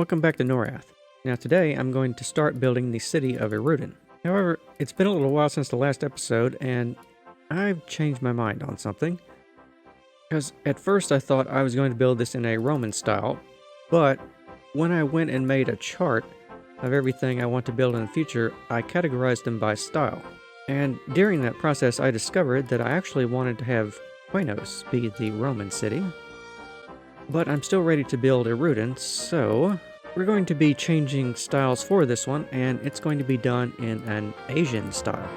Welcome back to Norrath. Now today I'm going to start building the city of Erudin. However, it's been a little while since the last episode and I've changed my mind on something. Because at first I thought I was going to build this in a Roman style, but when I went and made a chart of everything I want to build in the future, I categorized them by style. And during that process I discovered that I actually wanted to have Quanos be the Roman city. But I'm still ready to build Erudin, so we're going to be changing styles for this one, and it's going to be done in an Asian style.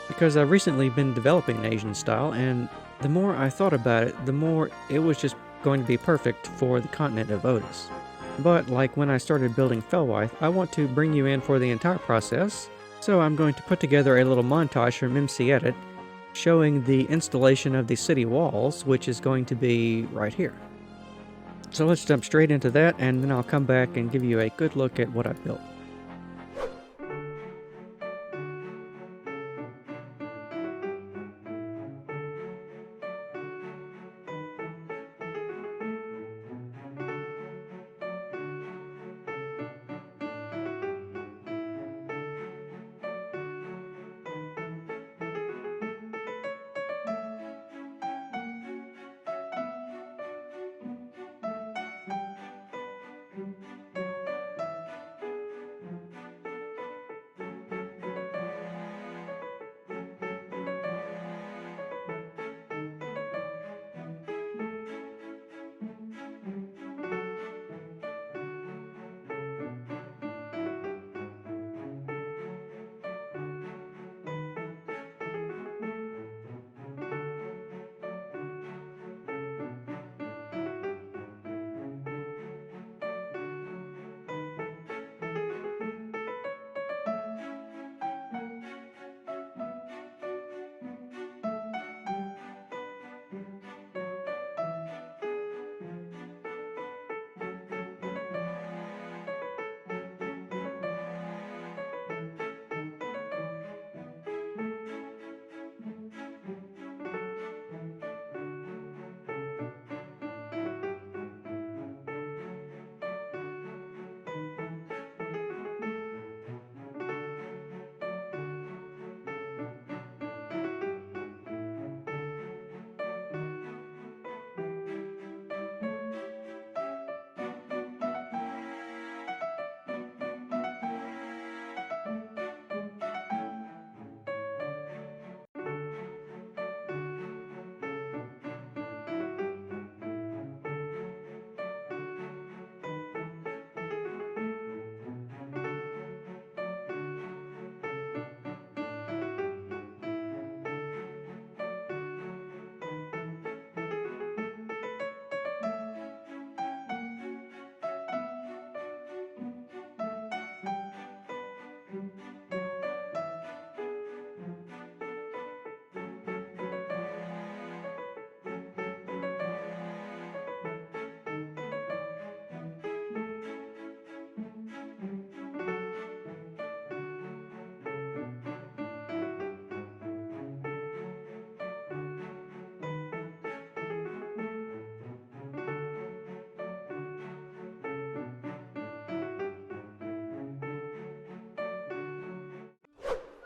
Because I've recently been developing an Asian style, and the more I thought about it, the more it was just going to be perfect for the continent of Otis. But like when I started building Felwythe, I want to bring you in for the entire process, so I'm going to put together a little montage from MC Edit showing the installation of the city walls, which is going to be right here. So let's jump straight into that, and then I'll come back and give you a good look at what I've built.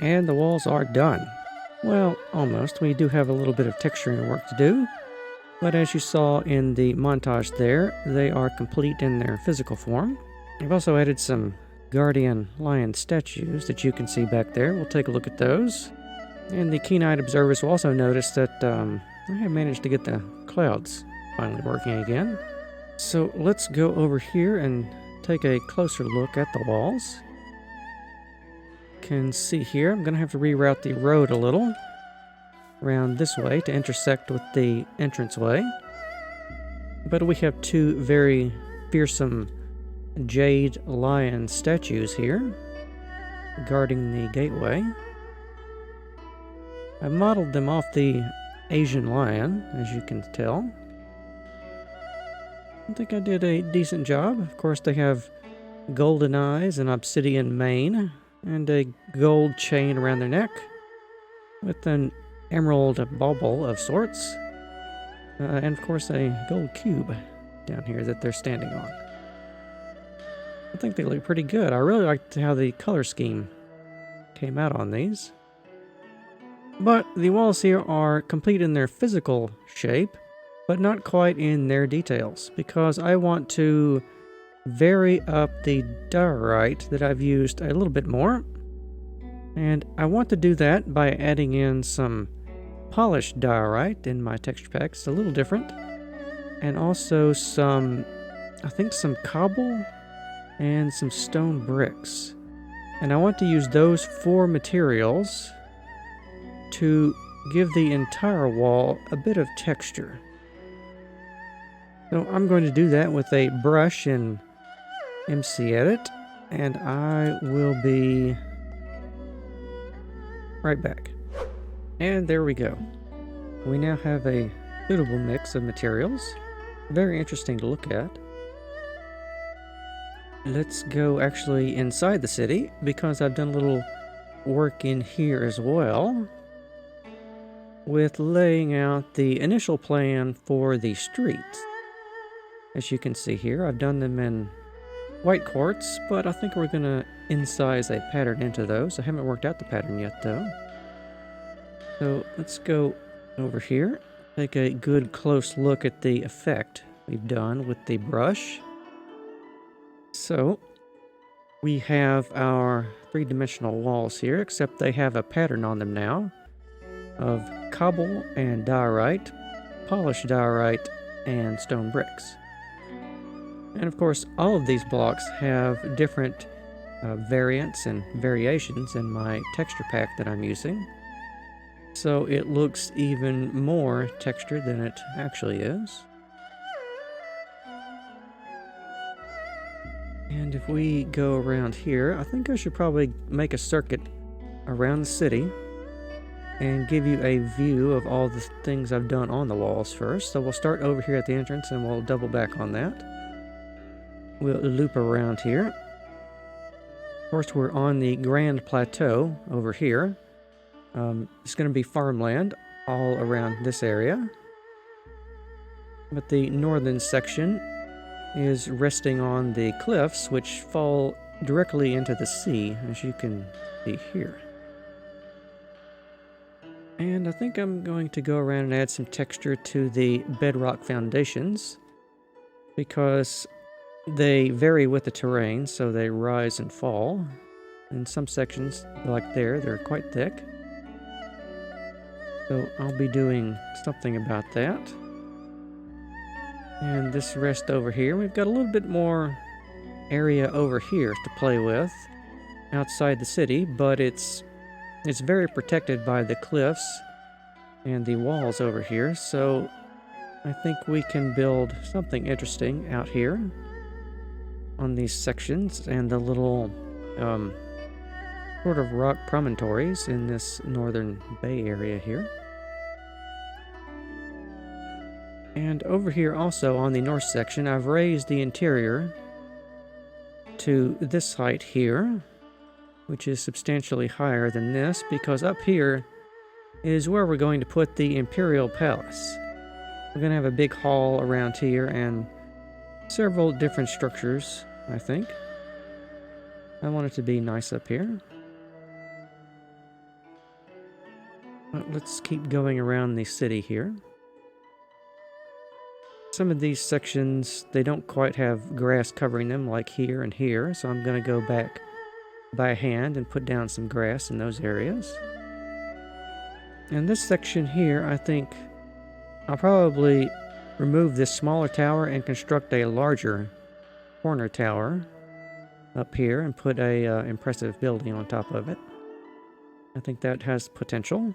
And the walls are done. Well, almost. We do have a little bit of texturing work to do, but as you saw in the montage there, they are complete in their physical form. I've also added some guardian lion statues that you can see back there. We'll take a look at those. And the keen-eyed observers will also notice that I have managed to get the clouds finally working again. So let's go over here and take a closer look at the walls. Can see here, I'm going to have to reroute the road a little around this way to intersect with the entranceway. But we have two very fearsome Jade lion statues here guarding the gateway. I modeled them off the Asian lion, as you can tell. I think I did a decent job. Of course, they have golden eyes, an obsidian mane, and a gold chain around their neck with an emerald bauble of sorts, and of course a gold cube down here that they're standing on. I think they look pretty good. I really liked how the color scheme came out on these. But the walls here are complete in their physical shape, but not quite in their details, because I want to vary up the diorite that I've used a little bit more. And I want to do that by adding in some polished diorite in my texture pack. It's a little different. And also some, I think some cobble and some stone bricks. And I want to use those 4 materials to give the entire wall a bit of texture. So I'm going to do that with a brush in MC Edit, and I will be right back. And there we go. We now have a suitable mix of materials. Very interesting to look at. Let's go actually inside the city, because I've done a little work in here as well with laying out the initial plan for the streets. As you can see here, I've done them in white quartz, but I think we're going to incise a pattern into those. I haven't worked out the pattern yet though. So let's go over here, take a good close look at the effect we've done with the brush. So we have our 3-dimensional walls here, except they have a pattern on them now of cobble and diorite, polished diorite, and stone bricks. And of course, all of these blocks have different variants and variations in my texture pack that I'm using. So it looks even more textured than it actually is. And if we go around here, I think I should probably make a circuit around the city and give you a view of all the things I've done on the walls first. So we'll start over here at the entrance and we'll double back on that. We'll loop around here. Of course, we're on the Grand Plateau over here. It's going to be farmland all around this area. But the northern section is resting on the cliffs, which fall directly into the sea, as you can see here. And I think I'm going to go around and add some texture to the bedrock foundations, because they vary with the terrain, so they rise and fall. In some sections, like there, they're quite thick. So I'll be doing something about that. And this rest over here, we've got a little bit more area over here to play with outside the city, but it's very protected by the cliffs and the walls over here, so I think we can build something interesting out here on these sections and the little sort of rock promontories in this northern bay area here. And over here also on the north section, I've raised the interior to this height here, which is substantially higher than this, because up here is where we're going to put the Imperial Palace. We're going to have a big hall around here and several different structures, I think. I want it to be nice up here. But let's keep going around the city here. Some of these sections, they don't quite have grass covering them like here and here, so I'm going to go back by hand and put down some grass in those areas. And this section here, I think I'll probably remove this smaller tower and construct a larger corner tower up here and put a impressive building on top of it. I think that has potential.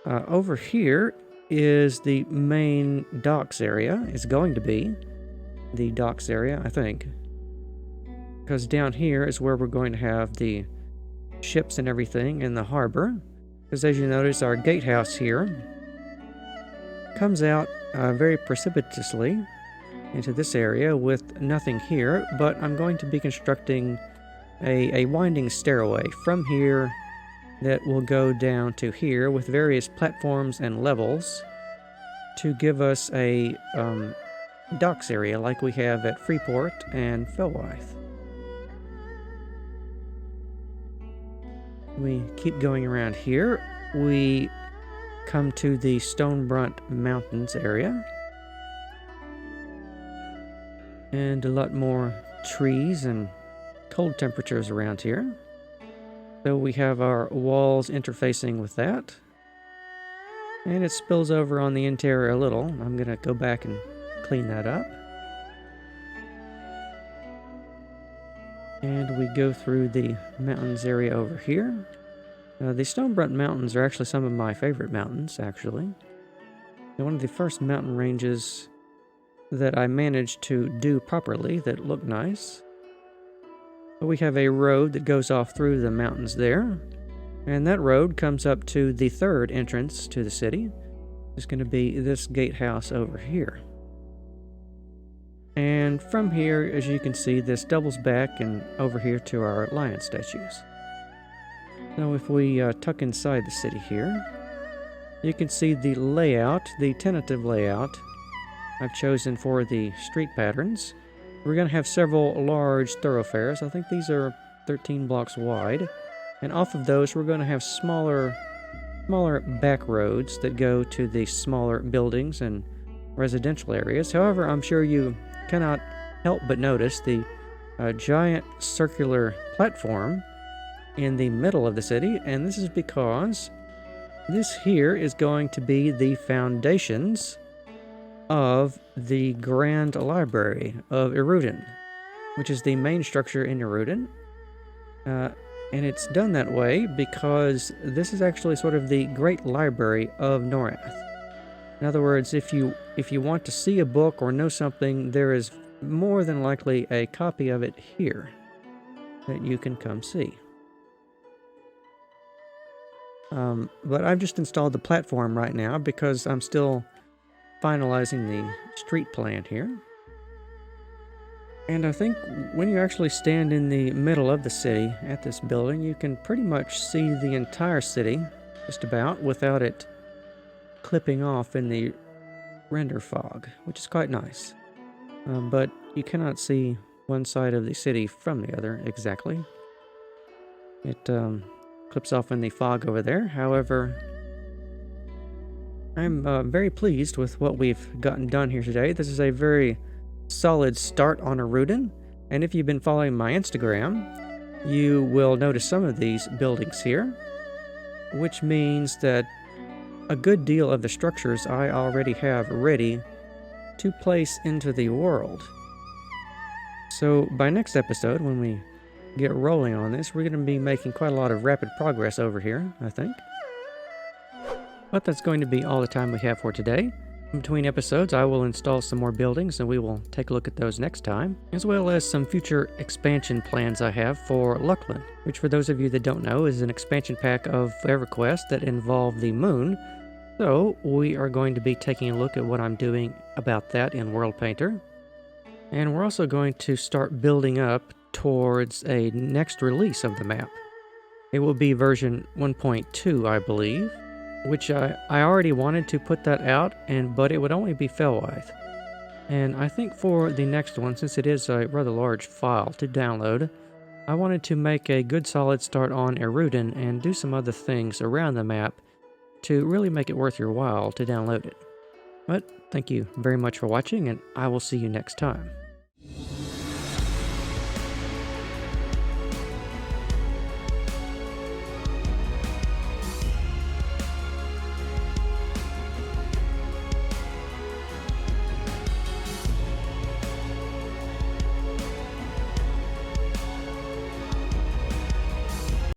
Over here is the main docks area. It's going to be the docks area, I think. Because down here is where we're going to have the ships and everything in the harbor. Because as you notice, our gatehouse here comes out very precipitously into this area with nothing here, but I'm going to be constructing a winding stairway from here that will go down to here with various platforms and levels to give us a docks area like we have at Freeport and Fellwithe. We keep going around here. We come to the Stonebrunt Mountains area. And a lot more trees and cold temperatures around here. So we have our walls interfacing with that. And it spills over on the interior a little. I'm going to go back and clean that up. And we go through the mountains area over here. The Stonebrunt Mountains are actually some of my favorite mountains, actually. They're one of the first mountain ranges that I managed to do properly that look nice. But we have a road that goes off through the mountains there. And that road comes up to the third entrance to the city. It's going to be this gatehouse over here. And from here, as you can see, this doubles back and over here to our lion statues. Now if we tuck inside the city here, you can see the layout, the tentative layout I've chosen for the street patterns. We're going to have several large thoroughfares. I think these are 13 blocks wide. And off of those, we're going to have smaller back roads that go to the smaller buildings and residential areas. However, I'm sure you cannot help but notice the giant circular platform in the middle of the city, and this is because this here is going to be the foundations of the Grand Library of Erudin, which is the main structure in Erudin. And it's done that way because this is actually sort of the Great Library of Norrath. In other words, if you want to see a book or know something, there is more than likely a copy of it here that you can come see. But I've just installed the platform right now because I'm still finalizing the street plan here. And I think when you actually stand in the middle of the city at this building, you can pretty much see the entire city, just about, without it clipping off in the render fog, which is quite nice. But you cannot see one side of the city from the other exactly. It clips off in the fog over there. However, I'm very pleased with what we've gotten done here today. This is a very solid start on Erudin, and if you've been following my Instagram, you will notice some of these buildings here, which means that a good deal of the structures I already have ready to place into the world. So by next episode, when we get rolling on this, we're going to be making quite a lot of rapid progress over here, I think. But that's going to be all the time we have for today. In between episodes, I will install some more buildings and we will take a look at those next time, as well as some future expansion plans I have for Luckland, which for those of you that don't know is an expansion pack of EverQuest that involve the moon. So we are going to be taking a look at what I'm doing about that in World Painter. And we're also going to start building up towards a next release of the map. It will be version 1.2, I believe. Which I already wanted to put that out, but it would only be Fellwithe. And I think for the next one, since it is a rather large file to download, I wanted to make a good solid start on Erudin and do some other things around the map to really make it worth your while to download it. But thank you very much for watching, and I will see you next time.